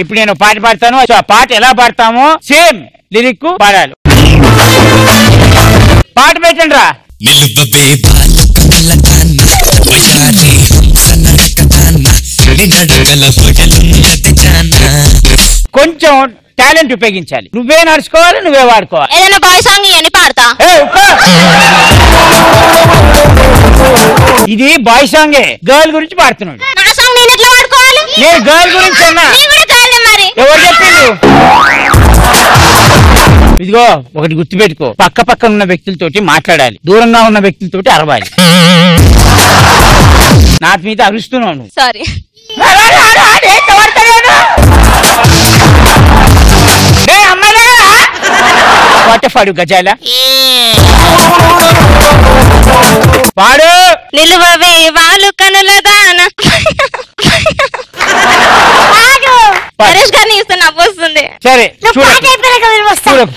ఇప్పుడు నేను పాట పాడతాను, ఆ పాట ఎలా పాడతామో సేమ్ లిరిక్ పాడాలి. పాట పెట్టండి రా. కొంచెం టాలెంట్ ఉపయోగించాలి. నువ్వే నడుచుకోవాలి, నువ్వే వాడుకోవాలి. ఏదైనా బాయ్ సాంగ్ అని పాడతా. ఇది బాయ్ సాంగే, గర్ల్ గురించి పాడుతున్నాడు. నా సాంగ్ నేను ఎట్లా వాడుకోవాలి? నేను గర్ల్ గురించి అన్నా. మరి ఎవరు చెప్పిండు? ఇదిగో ఒకటి గుర్తుపెట్టుకో, పక్క పక్కన ఉన్న వ్యక్తులతోటి మాట్లాడాలి, దూరంగా ఉన్న వ్యక్తులతోటి అరవాలి. నా మీద అరుస్తున్నాను. సారీ. పాడు గజాల పాడు. నిలువవే వాలు కనుల దాన. వస్తుంది. సరే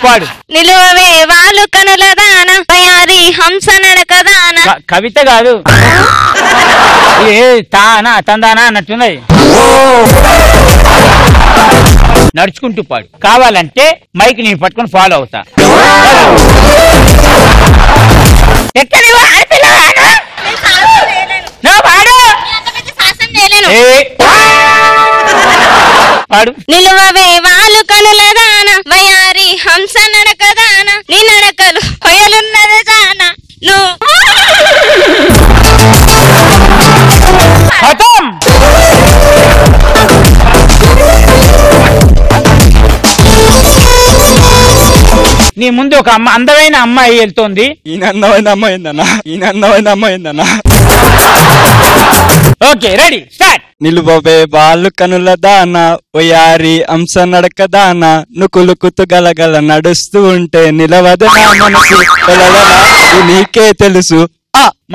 పాడు. నిలువవే వాలు కనుల దాన తయారీ హంస నడక దాన. కవిత కాదు, ఏ తానా తందానా అన్నట్టున్నది. నడుచుకుంటూ పాడు. కావాలంటే మైక్ నేను పట్టుకొని ఫాలో అవుతా. నిలువవే వాలు కనుల దాన వయారి హంస నడక దాన నీ నడకలు కొయలున్నది దాన నువ్వు. నీ ముందు ఒక అందమైన అమ్మాయి వెళ్తోంది. ఈయన అందమైన అమ్మాయిందన్నా, ఈయన అందమైన అమ్మాయిందన్నా. Okay ready start. నిలువవే వాళ్ళు కనుల దాన ఒయారి అంశ నడక దాన నుకులుకుతు గలగల నడుస్తూ ఉంటే నిలవదు నా మనసు నీకే తెలుసు.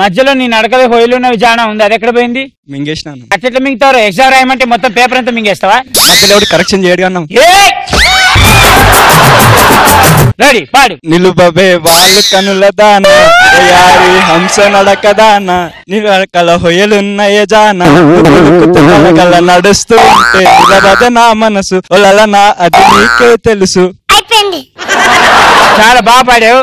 మధ్యలో నీ నడకలే హోయిలున్న విజానం ఉంది, అది ఎక్కడ పోయింది? మింగేసినాను. అట్లా మింగుతారు? ఎగ్జామ్ రాయమంటే మొత్తం పేపర్ అంతా మింగేస్తావా? కరెక్షన్ చేయడు అన్నాం. రెడీ పాడు. నిలువవే వాళ్ళు కనుల దాన ఒయారి హంస నడక దాన నిలకల హొయలున్నయ జాన గలగల నడుస్తూ ఉంటే నిలవదు నా మనసు ఒలలనా అది నీకే తెలుసు. అయిపోయింది. చాలా బాగా పాడావు.